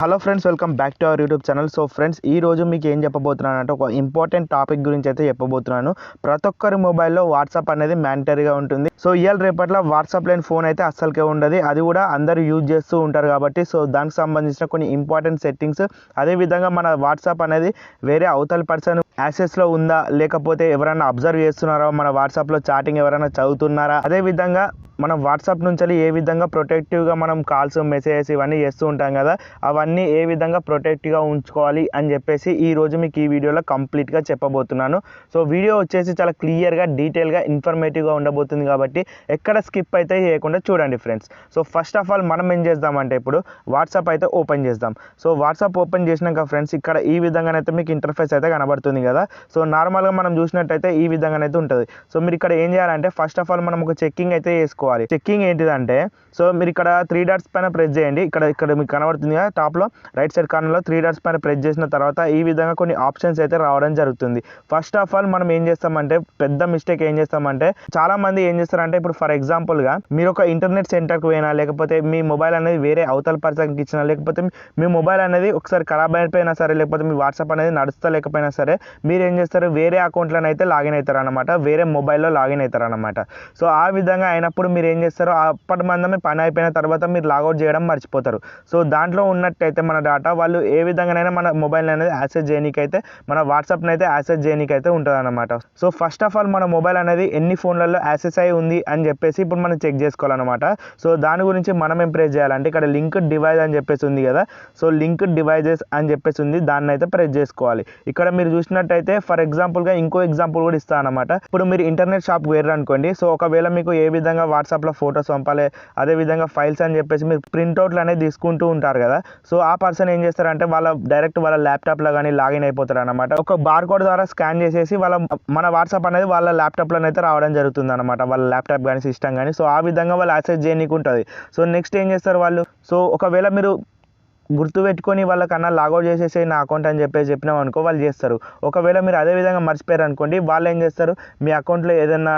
Hello friends, welcome back to our YouTube channel. So friends, ఈ రోజు మీకు ఏం చెప్పబోతున్నాను అంటే ఒక ఇంపార్టెంట్ టాపిక్ గురించి అయితే చెప్పబోతున్నాను. ప్రతి ఒక్కరి మొబైల్లో వాట్సాప్ అనేది మ్యాండటరీగా ఉంటుంది. సో ఇవాళ రేపట్లో వాట్సాప్ లేని ఫోన్ అయితే అస్సలకే ఉండదు. అది కూడా అందరూ యూజ్ చేస్తూ ఉంటారు కాబట్టి సో దానికి సంబంధించిన కొన్ని ఇంపార్టెంట్ సెట్టింగ్స్, అదేవిధంగా మన వాట్సాప్ అనేది వేరే అవతల పర్సన్ యాక్సెస్లో ఉందా, లేకపోతే ఎవరైనా అబ్జర్వ్ చేస్తున్నారా, మన వాట్సాప్లో చాటింగ్ ఎవరైనా చదువుతున్నారా, అదేవిధంగా మనం వాట్సాప్ నుంచి ఏ విధంగా ప్రొటెక్టివ్గా మనం కాల్స్, మెసేజెస్ ఇవన్నీ చేస్తూ ఉంటాం కదా, అవన్నీ ఏ విధంగా ప్రొటెక్ట్గా ఉంచుకోవాలి అని చెప్పేసి ఈరోజు మీకు ఈ వీడియోలో కంప్లీట్గా చెప్పబోతున్నాను. సో వీడియో వచ్చేసి చాలా క్లియర్గా, డీటెయిల్గా, ఇన్ఫర్మేటివ్గా ఉండబోతుంది కాబట్టి ఎక్కడ స్కిప్ అయితే చేయకుండా చూడండి friends. So first of all మనం ఏం చేద్దామంటే ఇప్పుడు వాట్సాప్ అయితే ఓపెన్ చేద్దాం. సో వాట్సాప్ ఓపెన్ చేసినాక ఫ్రెండ్స్ ఇక్కడ ఈ విధంగానైతే మీకు ఇంటర్ఫేస్ అయితే కనబడుతుంది కదా. సో నార్మల్గా మనం చూసినట్టయితే ఈ విధంగానైతే ఉంటుంది. సో మీరు ఇక్కడ ఏం చేయాలంటే ఫస్ట్ ఆఫ్ ఆల్ మనం ఒక చెక్కింగ్ అయితే చేసుకోవాలి. చెక్కింగ్ ఏంటిదంటే, సో మీరు ఇక్కడ 3 డాట్స్ పైన ప్రెస్ చేయండి. ఇక్కడ మీకు కనబడుతుంది కదా టాప్లో రైట్ సైడ్ కార్నర్లో 3 డాట్స్ పైన ప్రెస్ చేసిన తర్వాత ఈ విధంగా కొన్ని ఆప్షన్స్ అయితే రావడం జరుగుతుంది. ఫస్ట్ ఆఫ్ ఆల్ మనం ఏం చేస్తామంటే, పెద్ద మిస్టేక్ ఏం చేస్తామంటే, చాలా మంది ఏం చేస్తారంటే, ఇప్పుడు ఫర్ ఎగ్జాంపుల్గా మీరు ఒక ఇంటర్నెట్ సెంటర్కి పోయినా, లేకపోతే మీ మొబైల్ అనేది వేరే అవతల పర్సన్కి ఇచ్చినా, లేకపోతే మీ మొబైల్ అనేది ఒకసారి ఖరాబ్ అయిపోయినా సరే, లేకపోతే మీ వాట్సాప్ అనేది నడుస్తలేకపోయినా సరే, మీరు ఏం చేస్తారు, వేరే అకౌంట్లను అయితే లాగిన్ అవుతారు అనమాట, వేరే మొబైల్లో లాగిన్ అవుతారు అనమాట. సో ఆ విధంగా అయినప్పుడు మీరు ఏం చేస్తారు, అప్పటి మందమే పని అయిపోయిన తర్వాత మీరు లాగౌట్ చేయడం మర్చిపోతారు. సో దాంట్లో ఉన్నట్టయితే మన డేటా వాళ్ళు ఏ విధంగానైనా మన మొబైల్ అనేది యాక్సెస్ చేయనీకైతే, మన వాట్సాప్ని అయితే యాక్సెస్ చేయనీకైతే ఉంటుంది అనమాట. సో ఫస్ట్ ఆఫ్ ఆల్ మన మొబైల్ అనేది ఎన్ని ఫోన్లలో యాక్సెస్ అయి ఉంది అని చెప్పేసి ఇప్పుడు మనం చెక్ చేసుకోవాలన్నమాట. సో దాని గురించి మనం ఏం ప్రెస్ చేయాలంటే, ఇక్కడ లింక్డ్ డివైస్ అని చెప్పేసి ఉంది కదా, సో లింక్డ్ డివైజెస్ అని చెప్పేసి ఉంది, దాన్ని అయితే ప్రెస్ చేసుకోవాలి. ఇక్కడ మీరు చూసినట్టయితే ఫర్ ఎగ్జాంపుల్గా ఇంకో ఎగ్జాంపుల్ కూడా ఇస్తాను అనమాట. ఇప్పుడు మీరు ఇంటర్నెట్ షాప్కి వేరు అనుకోండి. సో ఒకవేళ మీకు ఏ విధంగా వాట్సాప్లో ఫొటోస్ పంపాలి, అదేవిధంగా ఫైల్స్ అని చెప్పేసి మీరు ప్రింట్అవుట్లు అనేది తీసుకుంటూ ఉంటారు కదా. సో ఆ పర్సన్ ఏం చేస్తారంటే డైరెక్ట్ వాళ్ళ ల్యాప్టాప్లో కానీ లాగిన్ అయిపోతారు అనమాట. ఒక బార్ కోడ్ ద్వారా స్కాన్ చేసేసి మన వాట్సాప్ అనేది వాళ్ళ ల్యాప్టాప్లో అయితే రావడం జరుగుతుంది అనమాట, వాళ్ళ ల్యాప్టాప్ కానీ సిస్టమ్ కానీ. సో ఆ విధంగా వాళ్ళు యాక్సెస్ చేయనీకి ఉంటుంది. సో నెక్స్ట్ ఏం చేస్తారు వాళ్ళు, సో ఒకవేళ మీరు గుర్తుపెట్టుకొని వాళ్ళకన్నా లాగౌట్ చేసేసి నా అకౌంట్ అని చెప్పినాం అనుకో, వాళ్ళు చేస్తారు. ఒకవేళ మీరు అదే విధంగా మర్చిపోయారు అనుకోండి, వాళ్ళు ఏం చేస్తారు, మీ అకౌంట్లో ఏదైనా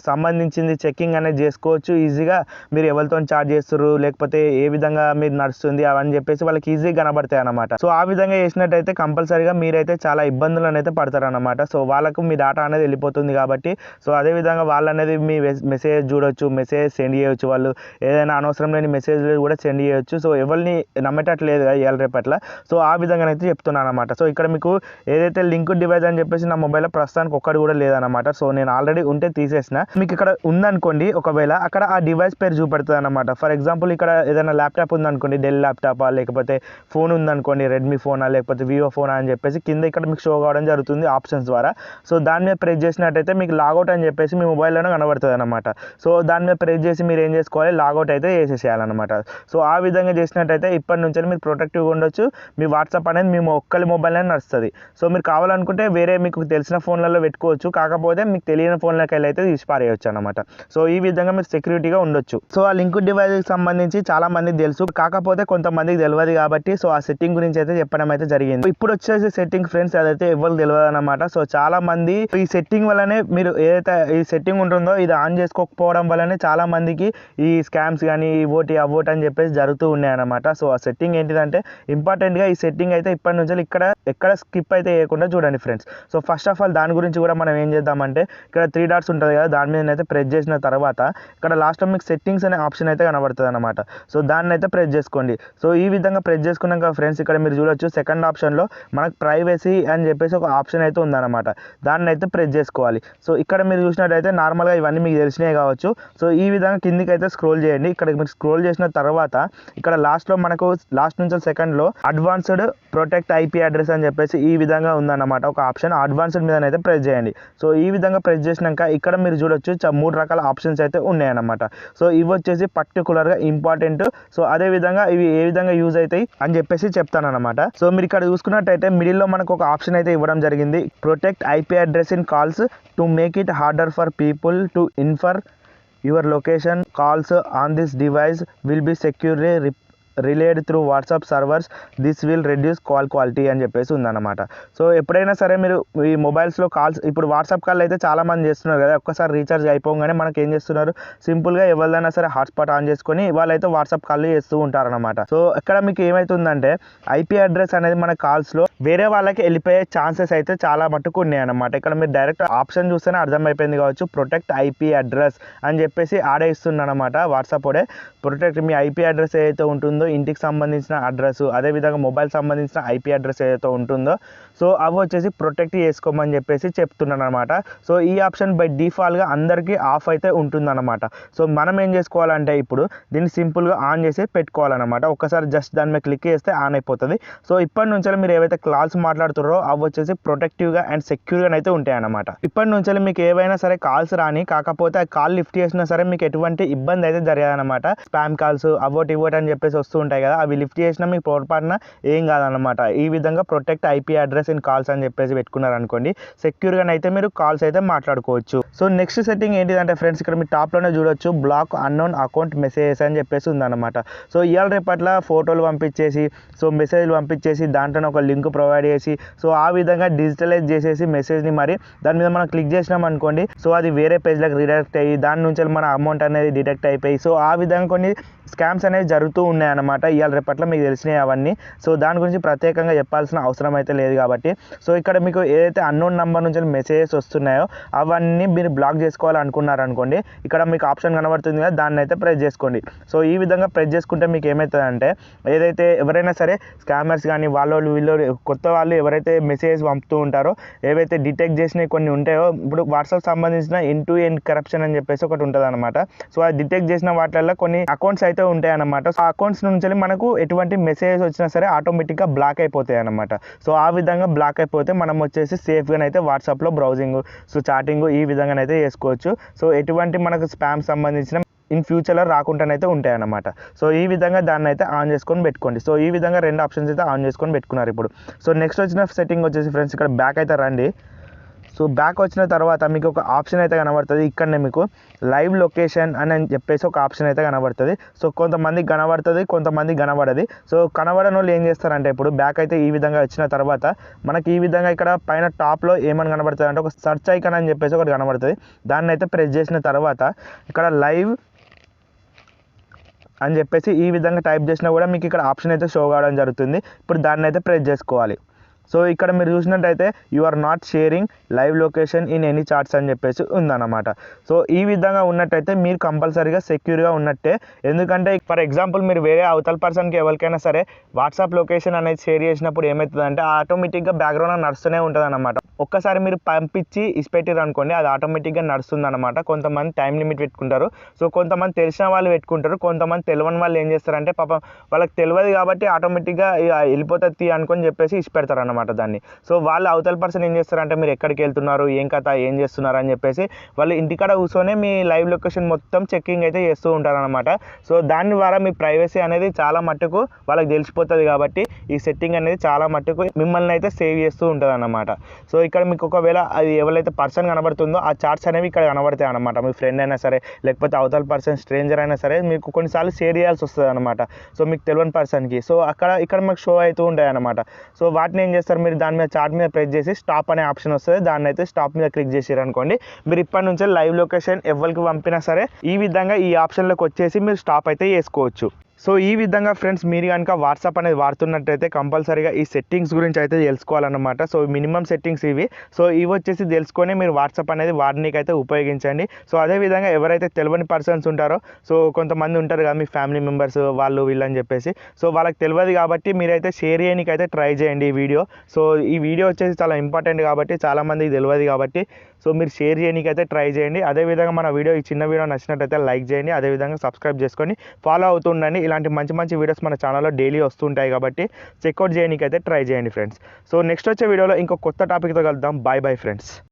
సంబంధించింది చెక్కింగ్ అనేది చేసుకోవచ్చు ఈజీగా. మీరు ఎవరితో చార్జ్ చేస్తారు, లేకపోతే ఏ విధంగా మీరు నడుస్తుంది అవని చెప్పేసి వాళ్ళకి ఈజీగా కనబడతాయి అనమాట. సో ఆ విధంగా చేసినట్టయితే కంపల్సరీగా మీరైతే చాలా ఇబ్బందులను అయితే పడతారు అనమాట. సో వాళ్ళకు మీ డేటా అనేది వెళ్ళిపోతుంది కాబట్టి, సో అదేవిధంగా వాళ్ళు అనేది మీ మెసేజ్ చూడొచ్చు, మెసేజ్ సెండ్ చేయొచ్చు, వాళ్ళు ఏదైనా అనవసరం లేని మెసేజ్లు కూడా సెండ్ చేయొచ్చు. సో ఎవరిని నమ్మేటట్లేదు కదా ఇవాళ రేపట్ల. సో ఆ విధంగా అయితే చెప్తున్నాను అనమాట. సో ఇక్కడ మీకు ఏదైతే లింక్ డివైస్ అని చెప్పేసి నా మొబైల్లో ప్రస్తుతానికి ఒక్కటి కూడా లేదనమాట. సో నేను ఆల్రెడీ ఉంటే తీసేసిన. మీకు ఇక్కడ ఉందనుకోండి, ఒకవేళ అక్కడ ఆ డివైస్ పేరు చూపెడుతుంది అనమాట. ఫర్ ఎగ్జాంపుల్ ఇక్కడ ఏదైనా ల్యాప్టాప్ ఉందనుకోండి, డెల్ ల్యాప్టాపా, లేకపోతే ఫోన్ ఉందనుకోండి, రెడ్మీ ఫోనా, లేకపోతే వివో ఫోనా అని చెప్పేసి కింద ఇక్కడ మీకు షో కావడం జరుగుతుంది ఆప్షన్స్ ద్వారా. సో దాని మీద ప్రెస్ చేసినట్టయితే మీకు లాగౌట్ అని చెప్పేసి మీ మొబైల్లోనే కనబడుతుంది అనమాట. సో దాని మీద ప్రెస్ చేసి మీరు ఏం చేసుకోవాలి, లాగౌట్ అయితే చేసేసేయాలన్నమాట. సో ఆ విధంగా చేసినట్టయితే ఇప్పటి నుంచి మీరు ప్రొటెక్టివ్గా ఉండొచ్చు. మీ వాట్సాప్ అనేది మీ ఒక్కరి మొబైల్లోనే నడుస్తుంది. సో మీరు కావాలనుకుంటే వేరే మీకు తెలిసిన ఫోన్లలో పెట్టుకోవచ్చు, కాకపోతే మీకు తెలియని ఫోన్లకి వెళ్ళి అయితే తీసి పారేయచ్చు అనమాట. సో ఈ విధంగా మీరు సెక్యూరిటీగా ఉండొచ్చు. సో ఆ లింక్ డివైస్కి సంబంధించి చాలా మందికి తెలుసు, కాకపోతే కొంతమందికి తెలియదు కాబట్టి సో ఆ సెట్టింగ్ గురించి అయితే చెప్పడం అయితే జరిగింది. ఇప్పుడు వచ్చేసి సెట్టింగ్ ఫ్రెండ్స్ అదైతే ఎవరికి తెలియదు అనమాట. సో చాలా మంది ఈ సెట్టింగ్ వల్లనే, మీరు ఏదైతే ఈ సెట్టింగ్ ఉంటుందో ఇది ఆన్ చేసుకోకపోవడం వల్లనే చాలా మందికి ఈ స్కామ్స్ కానీ ఓటీ అవోట్ అని చెప్పేసి జరుగుతూ ఉన్నాయి అనమాట. సో ఆ సెట్టింగ్ ఏంటిదంటే, ఇంపార్టెంట్గా ఈ సెట్టింగ్ అయితే ఇప్పటి నుంచి ఎక్కడ స్కిప్ అయితే చేయకుండా చూడండి friends. So first of all దాని గురించి కూడా మనం ఏం చేద్దామంటే, ఇక్కడ 3 డాట్స్ ఉంటుంది కదా, దాని మీద అయితే ప్రెస్ చేసిన తర్వాత ఇక్కడ లాస్ట్లో మీకు సెట్టింగ్స్ అనే ఆప్షన్ అయితే కనబడుతుంది అనమాట. సో దాన్ని అయితే ప్రెస్ చేసుకోండి. సో ఈ విధంగా ప్రెస్ చేసుకున్నాక ఫ్రెండ్స్ ఇక్కడ మీరు చూడొచ్చు, సెకండ్ ఆప్షన్లో మనకు ప్రైవసీ అని చెప్పేసి ఒక ఆప్షన్ అయితే ఉందన్నమాట. దాన్ని అయితే ప్రెస్ చేసుకోవాలి. సో ఇక్కడ మీరు చూసినట్టయితే నార్మల్గా ఇవన్నీ మీకు తెలిసినవి కావచ్చు. సో ఈ విధంగా కిందికి అయితే స్క్రోల్ చేయండి. ఇక్కడ మీరు స్క్రోల్ చేసిన తర్వాత ఇక్కడ లాస్ట్లో మనకు లాస్ట్ నుంచి సెకండ్లో అడ్వాన్స్డ్ ప్రొటెక్ట్ ఐపీ అడ్రస్ అని చెప్పేసి ఈ విధంగా ఉందన్నమాట ఒక ఆప్షన్. అడ్వాన్స్డ్ మీద అయితే ప్రెస్ చేయండి. సో ఈ విధంగా ప్రెస్ చేసినాక ఇక్కడ మీరు చూడొచ్చు 3 రకాల ఆప్షన్స్ అయితే ఉన్నాయన్నమాట. సో ఇవి వచ్చేసి పర్టికులర్గా ఇంపార్టెంట్. సో అదే విధంగా ఇవి ఏ విధంగా యూజ్ అవుతాయి అని చెప్పేసి చెప్తాను అనమాట. సో మీరు ఇక్కడ చూసుకున్నట్టయితే మిడిల్లో మనకు ఒక ఆప్షన్ అయితే ఇవ్వడం జరిగింది, protect IP address in calls to make it harder for people to infer your location. Calls on this device will be securely relayed through WhatsApp servers this will reduce call quality అని చెప్పేసి ఉందన్నమాట. So ఎప్పుడైనా సరే మీరు ఈ మొబైల్స్లో calls, ఇప్పుడు WhatsApp call అయితే చాలామంది చేస్తున్నారు కదా, ఒక్కసారి రీఛార్జ్ అయిపోగానే మనకి ఏం చేస్తున్నారు, సింపుల్గా ఎవరిదైనా సరే హాట్స్పాట్ ఆన్ చేసుకొని వాళ్ళైతే వాట్సాప్ కాల్ చేస్తూ ఉంటారనమాట. సో ఇక్కడ మీకు ఏమవుతుందంటే ఐపీ అడ్రస్ అనేది మన కాల్స్లో వేరే వాళ్ళకి వెళ్ళిపోయే ఛాన్సెస్ అయితే చాలా మట్టుకు ఉన్నాయన్నమాట. ఇక్కడ మీరు డైరెక్ట్ ఆప్షన్ చూస్తేనే అర్థమైపోయింది కావచ్చు, ప్రొటెక్ట్ ఐపీ అడ్రస్ అని చెప్పేసి ఆడే ఇస్తుందన్నమాట వాట్సాప్ ఓడే. ప్రొటెక్ట్ మీ ఐపీ అడ్రస్ ఏదైతే ఉంటుందో, ఇంటికి సంబంధించిన అడ్రస్, అదేవిధంగా మొబైల్ సంబంధించిన ఐపీ అడ్రస్ ఏదైతే ఉంటుందో, సో అవి వచ్చేసి ప్రొటెక్ట్ చేసుకోమని చెప్పేసి చెప్తున్నాను అనమాట. సో ఈ ఆప్షన్ బై డిఫాల్ట్గా అందరికీ ఆఫ్ అయితే ఉంటుందన్నమాట. సో మనం ఏం చేసుకోవాలంటే ఇప్పుడు దీన్ని సింపుల్గా ఆన్ చేసి పెట్టుకోవాలన్నమాట. ఒక్కసారి జస్ట్ దాని మీద క్లిక్ చేస్తే ఆన్ అయిపోతుంది. సో ఇప్పటి నుంచి మీరు ఏవైతే కాల్స్ మాట్లాడుతున్నారో అవి వచ్చేసి ప్రొటెక్టివ్గా అండ్ సెక్యూర్గా అయితే ఉంటాయి అన్నమాట. ఇప్పటి నుంచి మీకు ఏవైనా సరే కాల్స్ రాని, కాకపోతే ఆ కాల్ లిఫ్ట్ చేసినా సరే మీకు ఎటువంటి ఇబ్బంది అయితే జరగదన్నమాట. స్పామ్ కాల్స్ అవోట్ ఇవోట్ అని చెప్పేసి వస్తూ ఉంటాయి కదా, అవి లిఫ్ట్ చేసినా మీకు పొరపాటున ఏం కాదన్నమాట. ఈ విధంగా protect IP address in calls అని చెప్పేసి పెట్టుకున్నారు అనుకోండి, సెక్యూర్గా అయితే మీరు కాల్స్ అయితే మాట్లాడుకోవచ్చు. సో నెక్స్ట్ సెట్టింగ్ ఏంటిదంటే ఫ్రెండ్స్, ఇక్కడ మీరు టాప్లోనే చూడొచ్చు, బ్లాక్ అన్నోన్ అకౌంట్ మెసేజెస్ అని చెప్పేసి ఉందన్నమాట. సో ఇవాళ రేపట్ల ఫోటోలు పంపించేసి, సో మెసేజ్లు పంపించేసి దాంట్లోనే ఒక లింక్ ప్రొవైడ్ చేసి, సో ఆ విధంగా డిజిటలైజ్ చేసేసి మెసేజ్ని మరి దాని మీద మనం క్లిక్ చేసినాం అనుకోండి, సో అది వేరే పేజ్లకు రిడైరెక్ట్ అయ్యి దాని నుంచి మన అమౌంట్ అనేది డిడక్ట్ అయిపోయి, సో ఆ విధంగా కొన్ని స్కామ్స్ అనేవి జరుగుతూ ఉన్నాయన్నమాట. ఇవాళ రేపట్ల మీకు తెలిసినాయి అవన్నీ. సో దాని గురించి ప్రత్యేకంగా చెప్పాల్సిన అవసరం అయితే లేదు కాబట్టి, సో ఇక్కడ మీకు ఏదైతే అన్నోన్ నెంబర్ నుంచి మెసేజెస్ వస్తున్నాయో అవన్నీ మీరు బ్లాక్ చేసుకోవాలనుకున్నారనుకోండి, ఇక్కడ మీకు ఆప్షన్ కనబడుతుంది కదా, దాన్ని అయితే ప్రెస్ చేసుకోండి. సో ఈ విధంగా ప్రెస్ చేసుకుంటే మీకు ఏమవుతుందంటే, ఏదైతే ఎవరైనా సరే స్కామర్స్ కానీ వీళ్ళు కొత్త వాళ్ళు ఎవరైతే మెసేజ్ పంపుతూ ఉంటారో, ఏవైతే డిటెక్ట్ చేసినవి కొన్ని ఉంటాయో, ఇప్పుడు వాట్సాప్ సంబంధించిన ఎండ్ టు ఎండ్ కరప్షన్ అని చెప్పేసి ఒకటి ఉంటుంది అనమాట. సో అది డిటెక్ట్ చేసిన వాటిల్లో కొన్ని అకౌంట్స్ అయితే ఉంటాయి అన్నమాట. సో ఆ అకౌంట్స్ నుంచి మనకు ఎటువంటి మెసేజ్ వచ్చినా సరే ఆటోమేటిక్గా బ్లాక్ అయిపోతాయి అన్నమాట. సో ఆ విధంగా బ్లాక్ అయిపోతే మనం వచ్చేసి సేఫ్గా అయితే వాట్సాప్లో బ్రౌజింగ్, సో చాటింగ్ ఈ విధంగా అయితే చేసుకోవచ్చు. సో ఎటువంటి మనకు స్పామ్ సంబంధించిన ఇన్ ఫ్యూచర్లో రాకుండానైతే ఉంటాయి అన్నమాట. సో ఈ విధంగా దాన్ని అయితే ఆన్ చేసుకొని పెట్టుకోండి. సో ఈ విధంగా రెండు ఆప్షన్స్ అయితే ఆన్ చేసుకొని పెట్టుకున్నారు ఇప్పుడు. సో నెక్స్ట్ వచ్చిన సెట్టింగ్ వచ్చేసి ఫ్రెండ్స్, ఇక్కడ బ్యాక్ అయితే రండి. సో బ్యాక్ వచ్చిన తర్వాత మీకు ఒక ఆప్షన్ అయితే కనబడుతుంది. ఇక్కడనే మీకు లైవ్ లొకేషన్ అని చెప్పేసి ఒక ఆప్షన్ అయితే కనబడుతుంది. సో కొంతమందికి కనబడుతుంది, కొంతమందికి కనబడది. సో కనబడని వాళ్ళు ఏం చేస్తారంటే, ఇప్పుడు బ్యాక్ అయితే ఈ విధంగా వచ్చిన తర్వాత మనకి ఈ విధంగా ఇక్కడ పైన టాప్లో ఏమని కనబడుతుంది అంటే, ఒక సర్చ్ ఐకాన్ అని చెప్పేసి ఒకటి కనబడుతుంది. దాన్ని అయితే ప్రెస్ చేసిన తర్వాత ఇక్కడ లైవ్ అని చెప్పేసి ఈ విధంగా టైప్ చేసినా కూడా మీకు ఇక్కడ ఆప్షన్ అయితే షో కావడం జరుగుతుంది. ఇప్పుడు దాన్ని అయితే ప్రెస్ చేసుకోవాలి. సో ఇక్కడ మీరు చూసినట్టయితే you are not sharing live location in any charts అని చెప్పేసి ఉందన్నమాట. సో ఈ విధంగా ఉన్నట్టయితే మీరు కంపల్సరీగా సెక్యూర్గా ఉన్నట్టే. ఎందుకంటే ఫర్ ఎగ్జాంపుల్ మీరు వేరే అవతల పర్సన్కి ఎవరికైనా సరే వాట్సాప్ లొకేషన్ అనేది షేర్ చేసినప్పుడు ఏమవుతుందంటే ఆటోమేటిక్గా బ్యాక్గ్రౌండ్ నడుస్తూనే ఉంటుంది అన్నమాట. ఒక్కసారి మీరు పంపించి ఇసిపెట్టారు అనుకోండి, అది ఆటోమేటిక్గా నడుస్తుంది అనమాట. కొంతమంది టైం లిమిట్ పెట్టుకుంటారు, సో కొంతమంది తెలిసిన వాళ్ళు పెట్టుకుంటారు, కొంతమంది తెలియని వాళ్ళు ఏం చేస్తారంటే పాపం వాళ్ళకి తెలియదు కాబట్టి ఆటోమేటిక్గా వెళ్ళిపోతుంది అనుకొని చెప్పేసి ఇసిపెడతారు అన్నమాట దాన్ని. సో వాళ్ళు అవతల పర్సన్ ఏం చేస్తారంటే, మీరు ఎక్కడికి వెళ్తున్నారు, ఏం కథ, ఏం చేస్తున్నారు అని చెప్పేసి వాళ్ళు ఇంటికాడ కూర్చొని మీ లైవ్ లొకేషన్ మొత్తం చెక్కింగ్ అయితే చేస్తూ ఉంటారు అనమాట. సో దాని ద్వారా మీ ప్రైవసీ అనేది చాలా మట్టుకు వాళ్ళకి తెలిసిపోతుంది కాబట్టి ఈ సెట్టింగ్ అనేది చాలా మట్టుకు మిమ్మల్ని అయితే సేవ్ చేస్తూ ఉంటుంది అన్నమాట. సో ఇక్కడ మీకు ఒకవేళ అది ఎవరైతే పర్సన్ కనబడుతుందో ఆ చార్ట్స్ అనేవి ఇక్కడ కనబడతాయి అనమాట. మీ ఫ్రెండ్ అయినా సరే, లేకపోతే అవతల పర్సన్ స్ట్రేంజర్ అయినా సరే, మీకు కొన్నిసార్లు షేర్ చేయాల్సి వస్తుంది అనమాట. సో మీకు తెలియని పర్సన్కి, సో ఇక్కడ మాకు షో అవుతూ ఉంటాయి అనమాట. సో వాటిని ఏం చేస్తారు, మీరు దాని మీద చార్ట్ మీద ప్రెస్ చేసి స్టాప్ అనే ఆప్షన్ వస్తుంది, దాన్ని అయితే స్టాప్ మీద క్లిక్ చేసారు అనుకోండి, మీరు ఇప్పటి నుంచే లైవ్ లొకేషన్ ఎవరికి పంపినా సరే ఈ విధంగా ఈ ఆప్షన్లోకి వచ్చేసి మీరు స్టాప్ అయితే చేసుకోవచ్చు. సో ఈ విధంగా ఫ్రెండ్స్ మీరు కనుక వాట్సాప్ అనేది వాడుతున్నట్టయితే కంపల్సరీగా ఈ సెట్టింగ్స్ గురించి అయితే తెలుసుకోవాలన్నమాట. సో మినిమం సెట్టింగ్స్ ఇవి. సో ఇవి వచ్చేసి తెలుసుకొని మీరు వాట్సాప్ అనేది వాడనీకైతే ఉపయోగించండి. సో అదేవిధంగా ఎవరైతే తెలియని పర్సన్స్ ఉంటారో, సో కొంతమంది ఉంటారు కదా మీ ఫ్యామిలీ మెంబర్స్, వాళ్ళు వీళ్ళని చెప్పేసి, సో వాళ్ళకి తెలియదు కాబట్టి మీరైతే షేర్ చేయడానికైతే ట్రై చేయండి ఈ వీడియో. సో ఈ వీడియో వచ్చేసి చాలా ఇంపార్టెంట్ కాబట్టి, చాలామందికి తెలియదు కాబట్టి, సో మీరు షేర్ చేయడానికైతే ట్రై చేయండి. అదేవిధంగా మన వీడియో, ఈ చిన్న వీడియో నచ్చినట్టయితే లైక్ చేయండి, అదేవిధంగా సబ్స్క్రైబ్ చేసుకొని ఫాలో అవుతుండండి. ఇలాంటి మంచి మంచి వీడియోస్ మన ఛానల్లో డైలీ వస్తుంటాయి కాబట్టి చెక్అవుట్ చేయడానికైతే ట్రై చేయండి ఫ్రెండ్స్. సో నెక్స్ట్ వచ్చే వీడియోలో ఇంకో కొత్త టాపిక్తో కలుద్దాం. Bye bye friends.